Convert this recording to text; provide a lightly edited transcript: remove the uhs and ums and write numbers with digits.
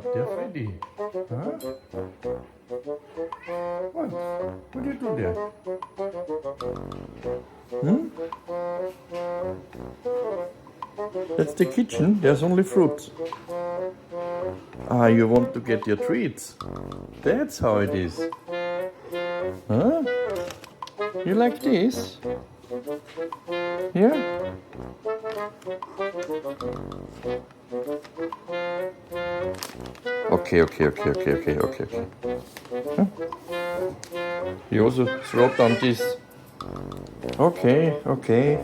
What, they're ready. Huh? What do you do there? Hmm? That's the kitchen. There's only fruit. Ah, you want to get your treats. That's how it is. Huh? You like this? Yeah? Okay. Huh? You also throw down this. Okay.